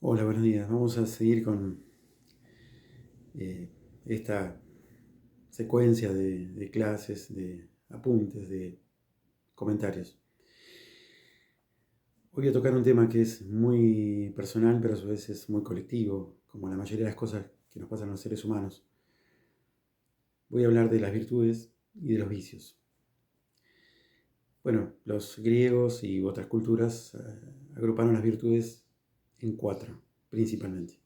Hola, buenos días. Vamos a seguir con eh, esta secuencia de clases, de apuntes, de comentarios. Hoy voy a tocar un tema que es muy personal, pero a su vez es muy colectivo, como la mayoría de las cosas que nos pasan a los seres humanos. Voy a hablar de las virtudes y de los vicios. Bueno, los griegos y otras culturas agruparon las virtudes en cuatro, principalmente.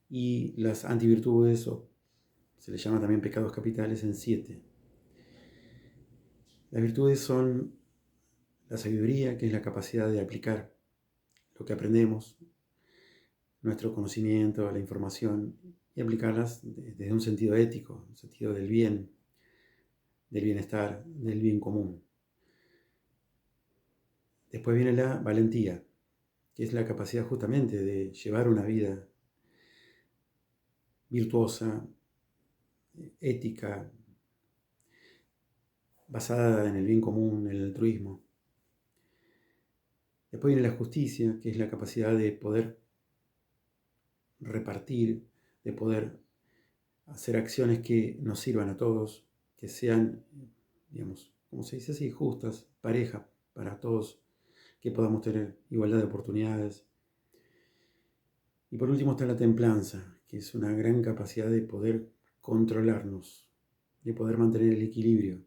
Y las antivirtudes, o se les llama también pecados capitales, en siete. Las virtudes son la sabiduría, que es la capacidad de aplicar lo que aprendemos, nuestro conocimiento, la información, y aplicarlas desde un sentido ético, un sentido del bien, del bienestar, del bien común. Después viene la valentía, que es la capacidad justamente de llevar una vida virtuosa, ética, basada en el bien común, en el altruismo. Después viene la justicia, que es la capacidad de poder repartir, de poder hacer acciones que nos sirvan a todos, que sean, digamos, como se dice así, justas, pareja para todos, que podamos tener igualdad de oportunidades. Y por último está la templanza, que es una gran capacidad de poder controlarnos, de poder mantener el equilibrio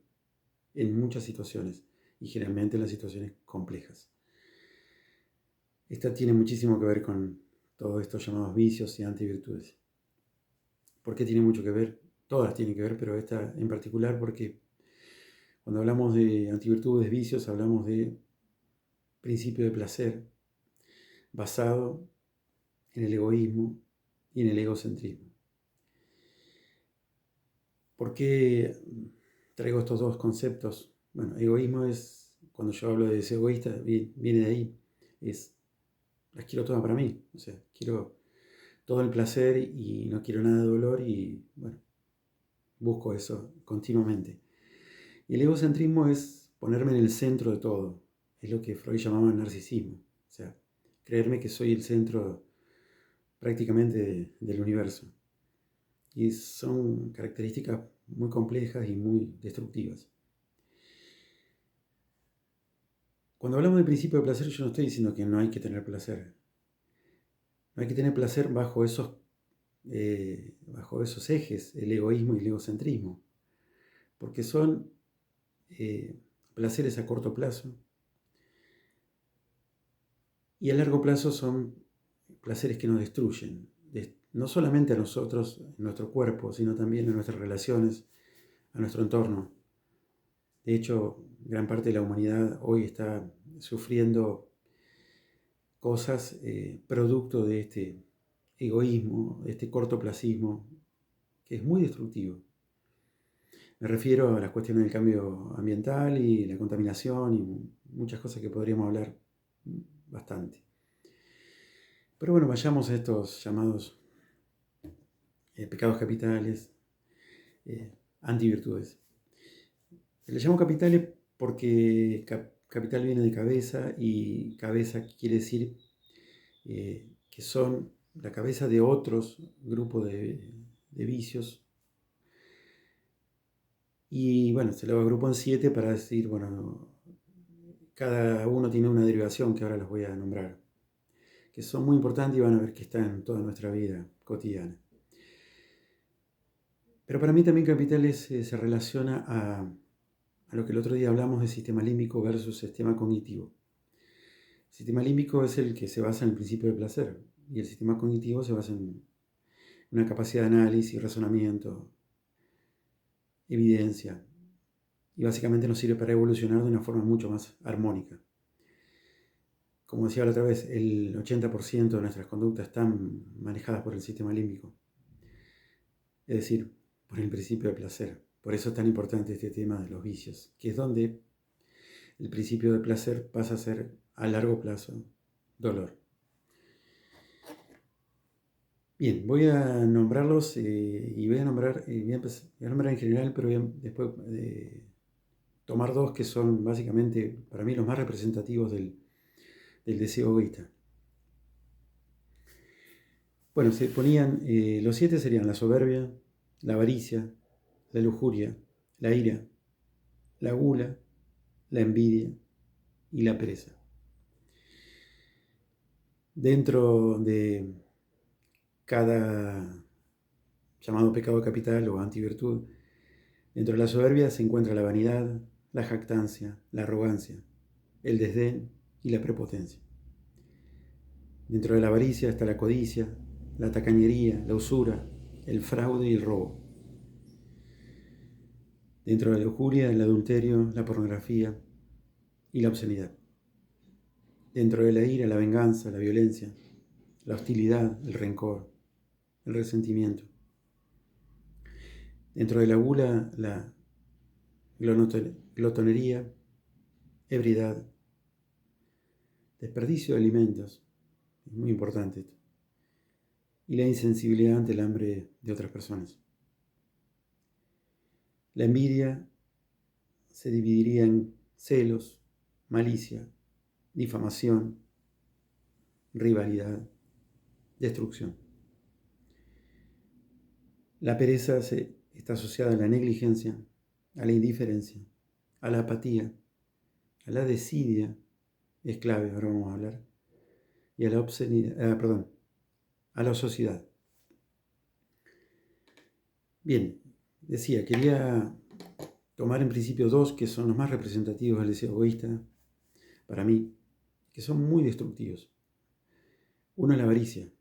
en muchas situaciones y generalmente en las situaciones complejas. Esta tiene muchísimo que ver con todos estos llamados vicios y antivirtudes. ¿Por qué tiene mucho que ver? Todas tienen que ver, pero esta en particular porque cuando hablamos de antivirtudes, vicios, hablamos de principio de placer basado en el egoísmo y en el egocentrismo. ¿Por qué traigo estos dos conceptos? Bueno, egoísmo es, cuando yo hablo de ser egoísta, viene de ahí, es, las quiero todas para mí, o sea, quiero todo el placer y no quiero nada de dolor y, bueno, busco eso continuamente. Y el egocentrismo es ponerme en el centro de todo, es lo que Freud llamaba narcisismo, o sea, creerme que soy el centro prácticamente del universo. Y son características muy complejas y muy destructivas. Cuando hablamos de principio de placer, yo no estoy diciendo que no hay que tener placer. No hay que tener placer bajo esos ejes, el egoísmo y el egocentrismo, porque son placeres a corto plazo y a largo plazo son placeres que nos destruyen, no solamente a nosotros, en nuestro cuerpo, sino también a nuestras relaciones, a nuestro entorno. De hecho, gran parte de la humanidad hoy está sufriendo cosas producto de este egoísmo, de este cortoplacismo, que es muy destructivo. Me refiero a las cuestiones del cambio ambiental y la contaminación y muchas cosas que podríamos hablar bastante. Pero bueno, vayamos a estos llamados pecados capitales, antivirtudes. Le llamo capitales porque capital viene de cabeza y cabeza quiere decir que son la cabeza de otros grupos de vicios. Y bueno, se lo agrupo en siete para decir, bueno, cada uno tiene una derivación que ahora los voy a nombrar, que son muy importantes y van a ver que están en toda nuestra vida cotidiana. Pero para mí también capitales se relaciona a lo que el otro día hablamos de sistema límbico versus sistema cognitivo. El sistema límbico es el que se basa en el principio de placer y el sistema cognitivo se basa en una capacidad de análisis, razonamiento, evidencia. Y básicamente nos sirve para evolucionar de una forma mucho más armónica. Como decía la otra vez, el 80% de nuestras conductas están manejadas por el sistema límbico. Es decir, por el principio de placer. Por eso es tan importante este tema de los vicios, que es donde el principio de placer pasa a ser a largo plazo dolor. Bien, voy a nombrarlos y voy a nombrar, voy a nombrar en general, pero voy a después tomar dos que son básicamente para mí los más representativos del deseo egoísta. Bueno, se ponían, los 7 serían la soberbia, la avaricia, la lujuria, la ira, la gula, la envidia y la pereza. Dentro de cada llamado pecado capital o antivirtud, dentro de la soberbia se encuentra la vanidad, la jactancia, la arrogancia, el desdén y la prepotencia. Dentro de la avaricia está la codicia, la tacañería, la usura, el fraude y el robo. Dentro de la lujuria, el adulterio, la pornografía y la obscenidad. Dentro de la ira, la venganza, la violencia, la hostilidad, el rencor, el resentimiento. Dentro de la gula, la glotonería, ebriedad, desperdicio de alimentos, es muy importante esto, y la insensibilidad ante el hambre de otras personas. La envidia se dividiría en celos, malicia, difamación, rivalidad, destrucción. La pereza está asociada a la negligencia, a la indiferencia, a la apatía, a la desidia, es clave, ahora vamos a hablar, y a la obscenidad, a la ociosidad. Bien, decía, quería tomar en principio 2 que son los más representativos del deseo egoísta, para mí, que son muy destructivos. Uno es la avaricia.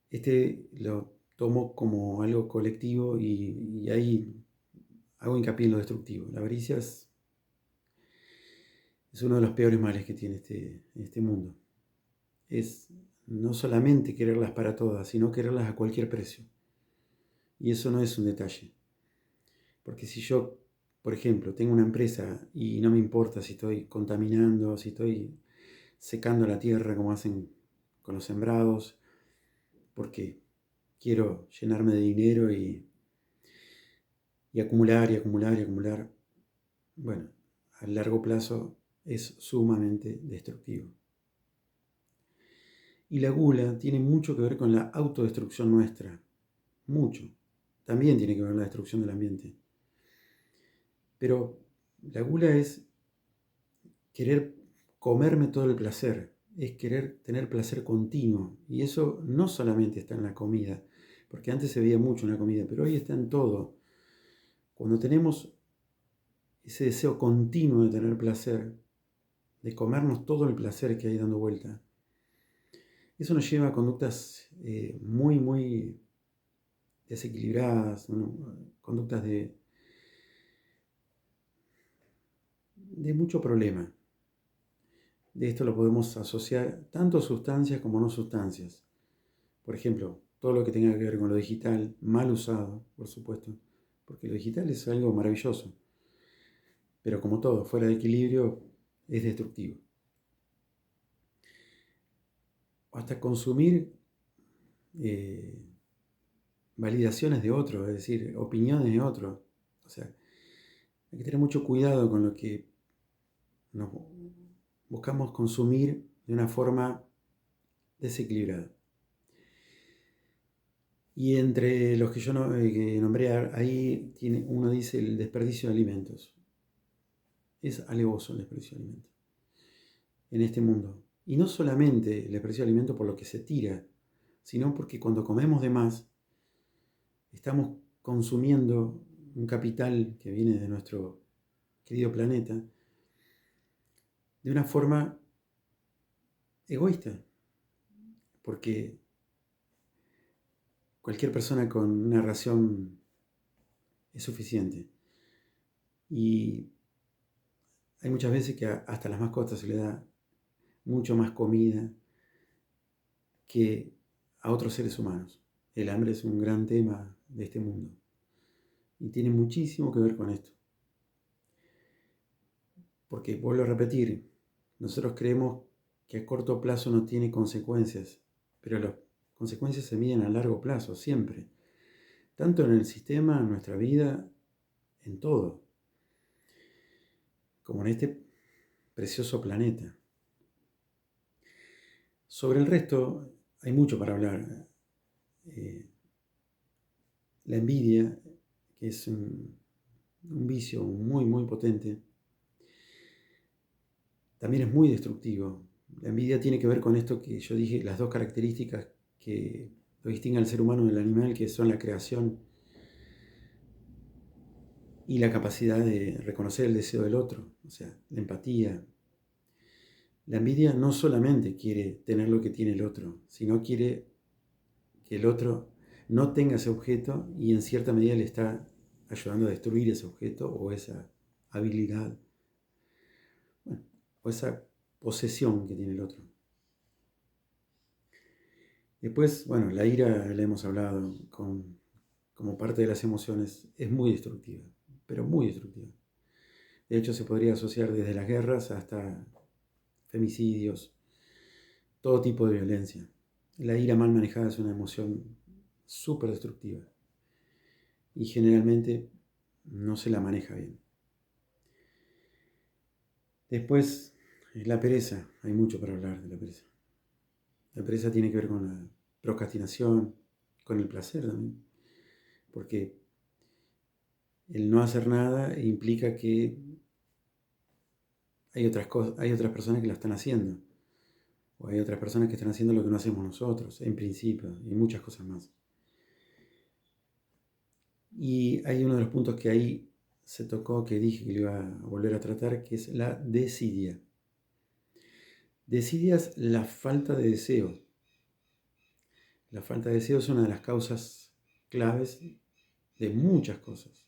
Este lo tomo como algo colectivo y ahí hago hincapié en lo destructivo. La avaricia es uno de los peores males que tiene este mundo. Es no solamente quererlas para todas, sino quererlas a cualquier precio. Y eso no es un detalle. Porque si yo, por ejemplo, tengo una empresa y no me importa si estoy contaminando, si estoy secando la tierra como hacen con los sembrados, porque quiero llenarme de dinero y acumular y acumular y acumular, bueno, a largo plazo es sumamente destructivo. Y la gula tiene mucho que ver con la autodestrucción nuestra, mucho. También tiene que ver con la destrucción del ambiente. Pero la gula es querer comerme todo el placer, es querer tener placer continuo. Y eso no solamente está en la comida, porque antes se veía mucho en la comida, pero hoy está en todo. Cuando tenemos ese deseo continuo de tener placer, de comernos todo el placer que hay dando vuelta, eso nos lleva a conductas muy desequilibradas, conductas de mucho problema. De esto lo podemos asociar tanto a sustancias como no sustancias. Por ejemplo, todo lo que tenga que ver con lo digital, mal usado, por supuesto, porque lo digital es algo maravilloso, pero como todo, fuera de equilibrio, es destructivo. Hasta consumir validaciones de otros, es decir, opiniones de otros. O sea, hay que tener mucho cuidado con lo que nos buscamos consumir de una forma desequilibrada. Y entre los que yo que nombré ahí, uno dice el desperdicio de alimentos. Es alevoso el desperdicio de alimentos en este mundo. Y no solamente el desperdicio de alimentos por lo que se tira, sino porque cuando comemos de más, estamos consumiendo un capital que viene de nuestro querido planeta de una forma egoísta, porque cualquier persona con una ración es suficiente. Y hay muchas veces que hasta a las mascotas se le da mucho más comida que a otros seres humanos. El hambre es un gran tema de este mundo y tiene muchísimo que ver con esto. Porque, vuelvo a repetir, nosotros creemos que a corto plazo no tiene consecuencias, pero las consecuencias se miden a largo plazo, siempre. Tanto en el sistema, en nuestra vida, en todo, como en este precioso planeta. Sobre el resto, hay mucho para hablar. La envidia, que es un vicio muy, muy potente, también es muy destructivo. La envidia tiene que ver con esto que yo dije, las dos características que lo distinguen al ser humano del animal, que son la creación y la capacidad de reconocer el deseo del otro, o sea, la empatía. La envidia no solamente quiere tener lo que tiene el otro, sino quiere que el otro no tenga ese objeto y en cierta medida le está ayudando a destruir ese objeto o esa habilidad, bueno, o esa posesión que tiene el otro. Después, bueno, la ira, la hemos hablado, como parte de las emociones, es muy destructiva, pero muy destructiva. De hecho, se podría asociar desde las guerras hasta femicidios, todo tipo de violencia. La ira mal manejada es una emoción súper destructiva y generalmente no se la maneja bien. Después, la pereza. Hay mucho para hablar de la pereza. La pereza tiene que ver con la procrastinación, con el placer también, porque el no hacer nada implica que hay otras personas que lo están haciendo, o hay otras personas que están haciendo lo que no hacemos nosotros, en principio, y muchas cosas más. Y hay uno de los puntos que ahí se tocó, que dije que lo iba a volver a tratar, que es la desidia. Desidia es la falta de deseo. La falta de deseo es una de las causas claves de muchas cosas.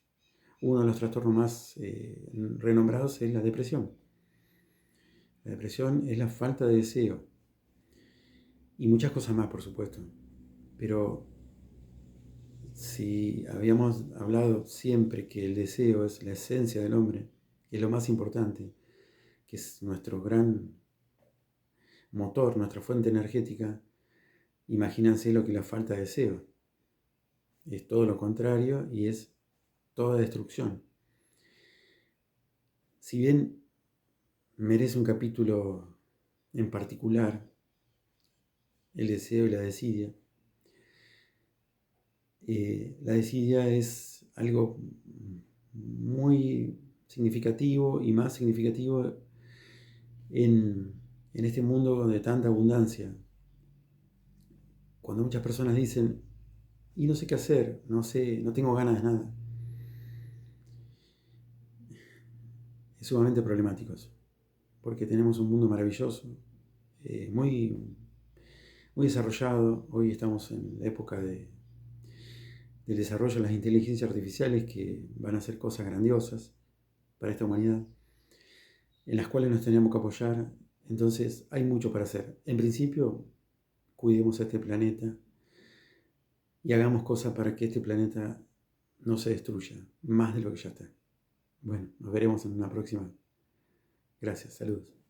Uno de los trastornos más renombrados es la depresión. La depresión es la falta de deseo. Y muchas cosas más, por supuesto. Pero si habíamos hablado siempre que el deseo es la esencia del hombre, que es lo más importante, que es nuestro gran motor, nuestra fuente energética, imagínense lo que es la falta de deseo. Es todo lo contrario y es toda destrucción. Si bien merece un capítulo en particular el deseo y la desidia es algo muy significativo y más significativo en este mundo de tanta abundancia. Cuando muchas personas dicen, y no sé qué hacer, no sé, no tengo ganas de nada, es sumamente problemático eso, porque tenemos un mundo maravilloso, muy, muy desarrollado. Hoy estamos en la época del desarrollo de las inteligencias artificiales que van a hacer cosas grandiosas para esta humanidad, en las cuales nos tenemos que apoyar. Entonces hay mucho para hacer. En principio, cuidemos a este planeta y hagamos cosas para que este planeta no se destruya más de lo que ya está. Bueno, nos veremos en una próxima. Gracias, saludos.